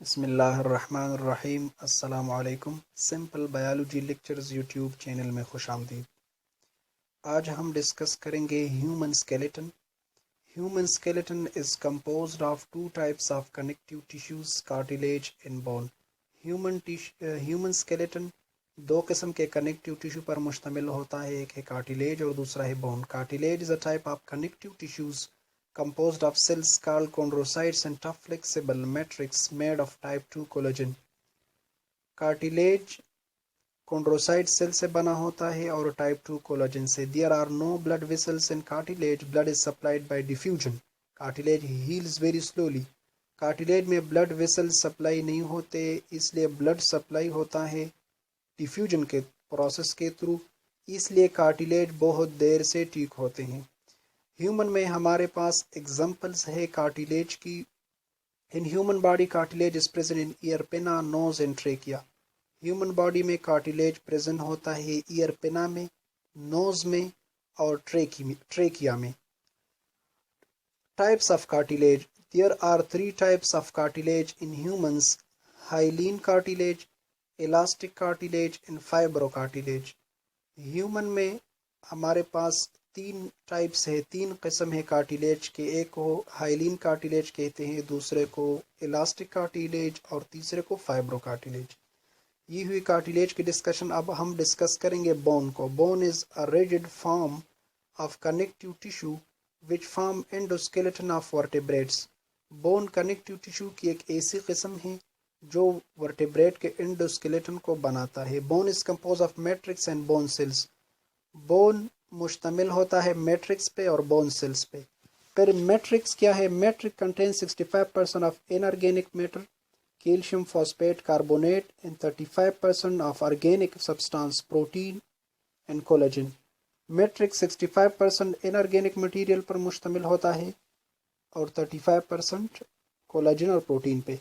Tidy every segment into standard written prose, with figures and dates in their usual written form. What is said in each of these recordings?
بسم اللہ الرحمن الرحیم۔ السلام علیکم۔ Simple biology lectures YouTube channel میں خوش آمدید۔ آج ہم ڈسکس کریں گے human skeleton. Human skeleton is composed of two types of connective tissues, cartilage and bone. Human skeleton دو قسم کے کنیکٹیو ٹیشو پر مشتمل ہوتا ہے، ایک ہے کارٹیلیج اور دوسرا ہے bone. Cartilage is a type of connective tissues composed of cells called chondrocytes and tough flexible matrix made of type 2 collagen۔ cartilage chondrocyte cell سے بنا ہوتا ہے اور type 2 collagen سے۔ There are no blood vessels in cartilage. Blood is supplied by diffusion. Cartilage heals very slowly. cartilage میں blood vessels supply نہیں ہوتے، اس لیے blood سپلائی ہوتا ہے ڈیفیوژن کے پروسیس کے تھرو، اس لیے cartilage بہت دیر سے ٹھیک ہوتے ہیں۔ ہیومن میں ہمارے پاس ایگزامپلس ہے کارٹیلیج کی۔ In human body cartilage is present in ear, pinna, nose and trachea. Human body میں کارٹیلیج پریزنٹ ہوتا ہے ایئر پینا میں، نوز میں اور ٹریکیا میں۔ Types of cartilage. There are 3 types of cartilage in humans: hyaline cartilage, elastic cartilage and fibrocartilage. Human میں ہمارے پاس 3 ٹائپس ہے، 3 قسم ہے کارٹیلیج کے۔ ایک کو ہائلین کارٹیلیج کہتے ہیں، دوسرے کو الاسٹک کارٹیلیج اور تیسرے کو فائبرو کارٹیلیج۔ یہ ہوئی کارٹیلیج کی ڈسکشن۔ اب ہم ڈسکس کریں گے بون کو۔ Bone is a rigid form of connective tissue which form endoskeleton of vertebrates. Bone connective tissue کی ایک ایسی قسم ہے جو ورٹیبریٹ کے انڈوسکیلیٹن کو بناتا ہے۔ Bone is composed of matrix and bone cells. بون مشتمل ہوتا ہے میٹرکس پہ اور بون سیلز پہ۔ پھر میٹرکس کیا ہے؟ Matrix contain 65% of inorganic matter, calcium phosphate carbonate and 35% of organic substance, protein and collagen. Matrix 65% inorganic material پر مشتمل ہوتا ہے اور 35% کولاجن اور پروٹین پہ۔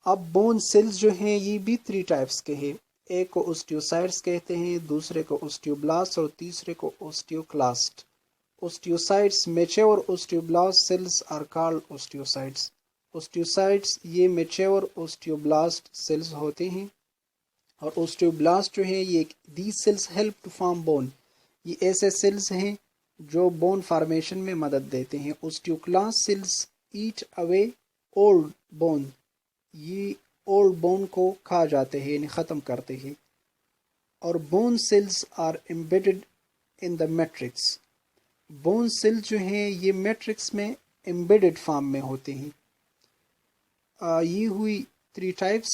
اب بون سیلز جو ہیں یہ بھی 3 ٹائپس کے ہیں، ایک کو اوسٹیوسائٹس کہتے ہیں، دوسرے کو اوسٹیوبلاسٹ اور تیسرے کو اوسٹیوکلاسٹ۔ اوسٹیوسائٹس میچور اوسٹیوبلاسٹ سیلز آر کالڈ اوسٹیوسائٹس۔ اوسٹیوسائٹس یہ میچور اوسٹیوبلاسٹ سیلز ہوتے ہیں، اور اوسٹیوبلاسٹ جو ہیں یہ these cells help to form bone. یہ ایسے سیلز ہیں جو بون فارمیشن میں مدد دیتے ہیں۔ Osteoclast cells eat away old bone, یہ اولڈ بون کو کھا جاتے ہیں یعنی ختم کرتے ہیں۔ اور bone cells are embedded in the matrix. Bone cell جو ہیں یہ میٹرکس میں امبیڈڈ فارم میں ہوتے ہیں۔ یہ ہوئی 3 ٹائپس۔